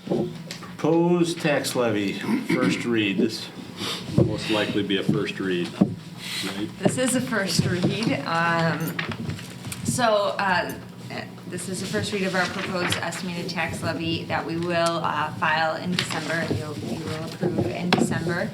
Proposed tax levy, first read. This will most likely be a first read, right? This is a first read. This is the first read of our proposed estimated tax levy that we will file in December. You will approve in December.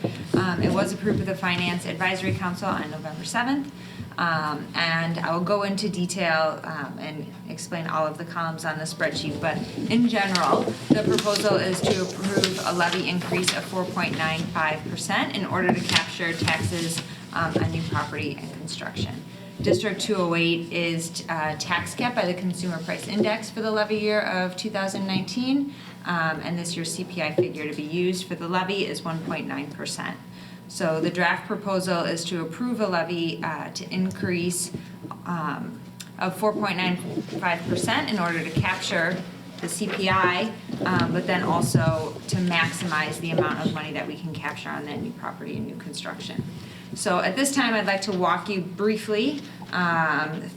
It was approved with the Finance Advisory Council on November 7th. And I will go into detail and explain all of the columns on the spreadsheet. But in general, the proposal is to approve a levy increase of 4.95% in order to capture taxes on new property and construction. District 208 is tax capped by the Consumer Price Index for the levy year of 2019, and this year's CPI figure to be used for the levy is 1.9%. So the draft proposal is to approve a levy to increase of 4.95% in order to capture the CPI, but then also to maximize the amount of money that we can capture on that new property and new construction. So at this time, I'd like to walk you briefly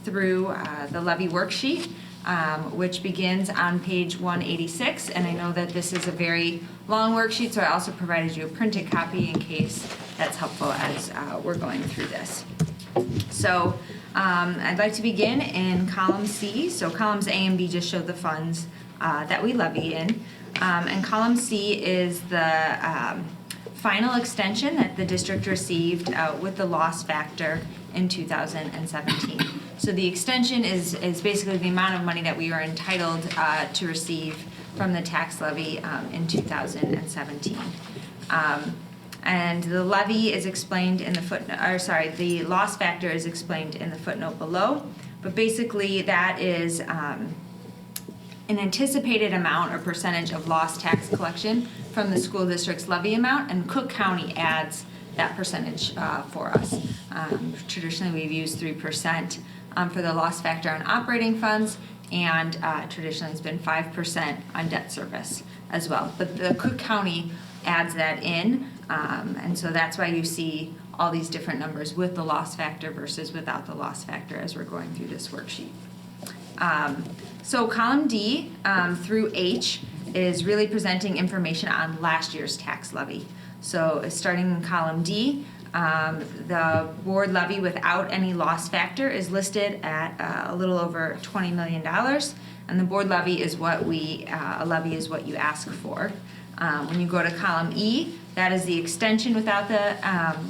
through the levy worksheet, which begins on page 186. And I know that this is a very long worksheet, so I also provided you a printed copy in case that's helpful as we're going through this. So I'd like to begin in column C. So columns A and B just show the funds that we levy in. And column C is the final extension that the district received with the loss factor in 2017. So the extension is basically the amount of money that we are entitled to receive from the tax levy in 2017. And the levy is explained in the footnote, or sorry, the loss factor is explained in the footnote below. But basically that is an anticipated amount or percentage of lost tax collection from the school district's levy amount, and Cook County adds that percentage for us. Traditionally, we've used 3% for the loss factor on operating funds, and traditionally it's been 5% on debt service as well. But the Cook County adds that in, and so that's why you see all these different numbers with the loss factor versus without the loss factor as we're going through this worksheet. So column D through H is really presenting information on last year's tax levy. So starting in column D, the board levy without any loss factor is listed at a little over $20 million, and the board levy is what a levy is what you ask for. When you go to column E, that is the extension without the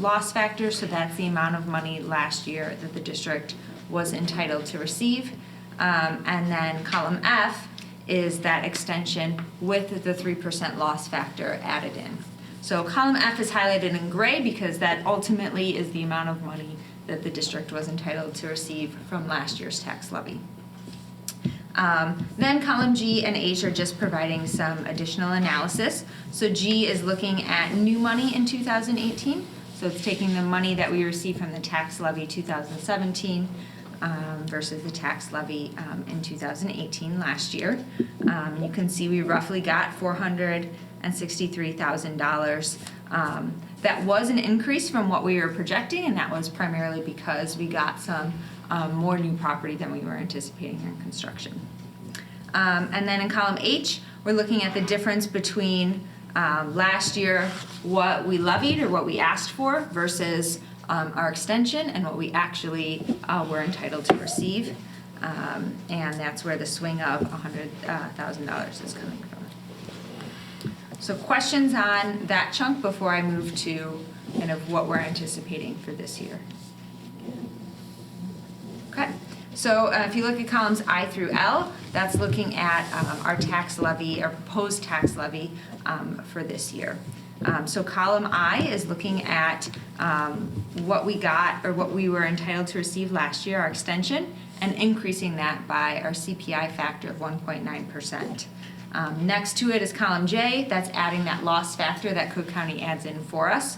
loss factor, so that's the amount of money last year that the district was entitled to receive. And then column F is that extension with the 3% loss factor added in. So column F is highlighted in gray because that ultimately is the amount of money that the district was entitled to receive from last year's tax levy. Then column G and H are just providing some additional analysis. So G is looking at new money in 2018. So it's taking the money that we received from the tax levy 2017 versus the tax levy in 2018 last year. You can see we roughly got $463,000. That was an increase from what we were projecting, and that was primarily because we got some more new property than we were anticipating in construction. And then in column H, we're looking at the difference between last year, what we levied or what we asked for versus our extension and what we actually were entitled to receive. And that's where the swing of $100,000 is coming from. So questions on that chunk before I move to kind of what we're anticipating for this year? Okay, so if you look at columns I through L, that's looking at our tax levy, our proposed tax levy for this year. So column I is looking at what we got or what we were entitled to receive last year, our extension, and increasing that by our CPI factor of 1.9%. Next to it is column J, that's adding that loss factor that Cook County adds in for us.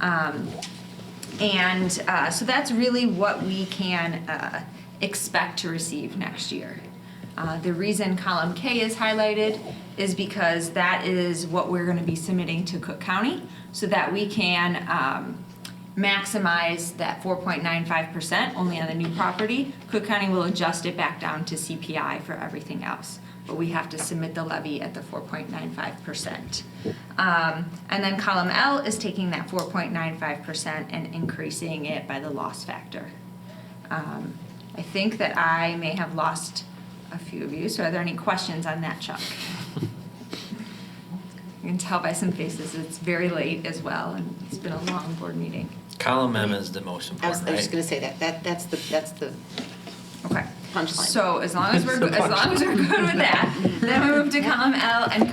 So that's really what we can expect to receive next year. The reason column K is highlighted is because that is what we're going to be submitting to Cook County so that we can maximize that 4.95% only on the new property. Cook County will adjust it back down to CPI for everything else. but we have to submit the levy at the 4.95%. And then column L is taking that 4.95% and increasing it by the loss factor. I think that I may have lost a few of you, so are there any questions on that, Chuck? You can tell by some faces it's very late as well, and it's been a long board meeting. Column M is the most I was important, right? just going to say that's the Okay. punchline. So as long as we're good with that, then we move to column L and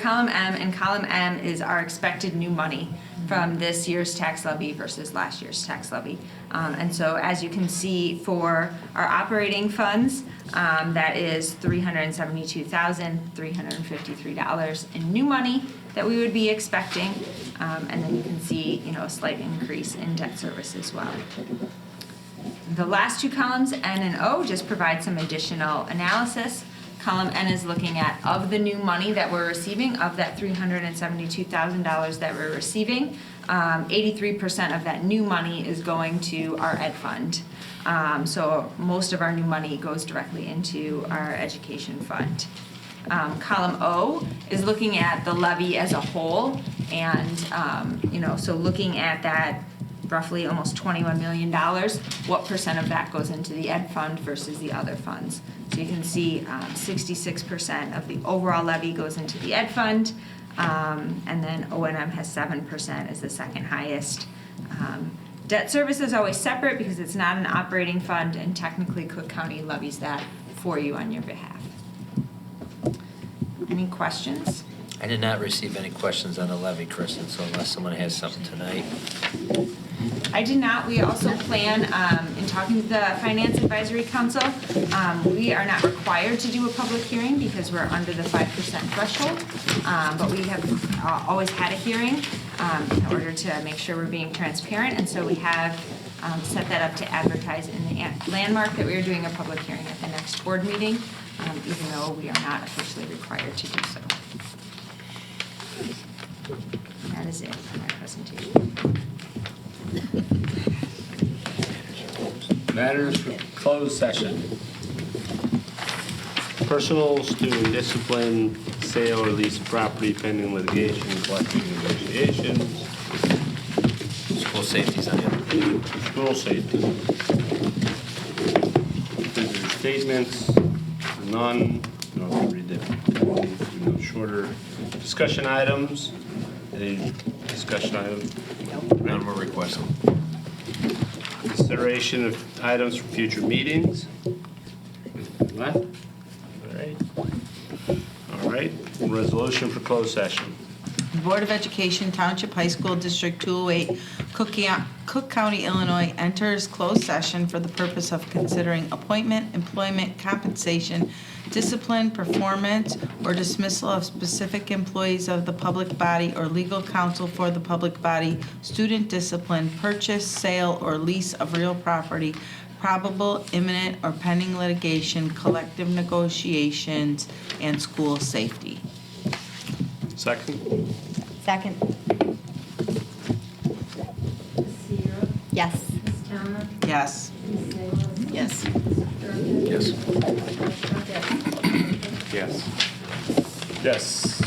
column M, and column M is our expected new money from this year's tax levy versus last year's tax levy. And so as you can see for our operating funds, that is $372,353 in new money that we would be expecting. And then you can see, a slight increase in debt service as well. The last two columns, N and O, just provide some additional analysis. Column N is looking at of the new money that we're receiving, of that $372,000 that we're receiving, 83% of that new money is going to our ed fund. So most of our new money goes directly into our education fund. Column O is looking at the levy as a whole, and so looking at that roughly almost $21 million, what percent of that goes into the ed fund versus the other funds. So you can see 66% of the overall levy goes into the ed fund, and then O&M has 7% as the second highest. Debt service is always separate because it's not an operating fund, and technically Cook County levies that for you on your behalf. Any questions? I did not receive any questions on the levy, Kristen, so unless someone has something tonight. I did not. We also plan, in talking to the Finance Advisory Council, we are not required to do a public hearing because we're under the 5% threshold, but we have always had a hearing in order to make sure we're being transparent, and so we have set that up to advertise in the landmark that we are doing a public hearing at the next board meeting, even though we are not officially required to do so. And that is it for my presentation. Matters for closed session. Personal, student discipline, sale or lease of property pending litigation, collective negotiations, School safety's on it. school safety. Visitor statements, none. No, I'll read them. No shorter. Discussion items. Any discussion items? None were requested. Consideration of items for future meetings. Left? All right. Resolution for closed session. The Board of Education, Township High School District 208, Cook County, Illinois, enters closed session for the purpose of considering appointment, employment, compensation, discipline, performance, or dismissal of specific employees of the public body or legal counsel for the public body, student discipline, purchase, sale, or lease of real property, probable, imminent, or pending litigation, collective negotiations, and school safety. Second? Second. Ms. Sierra? Yes. Ms. Towner? Yes. Ms. Salas? Yes. Yes. Yes. Yes.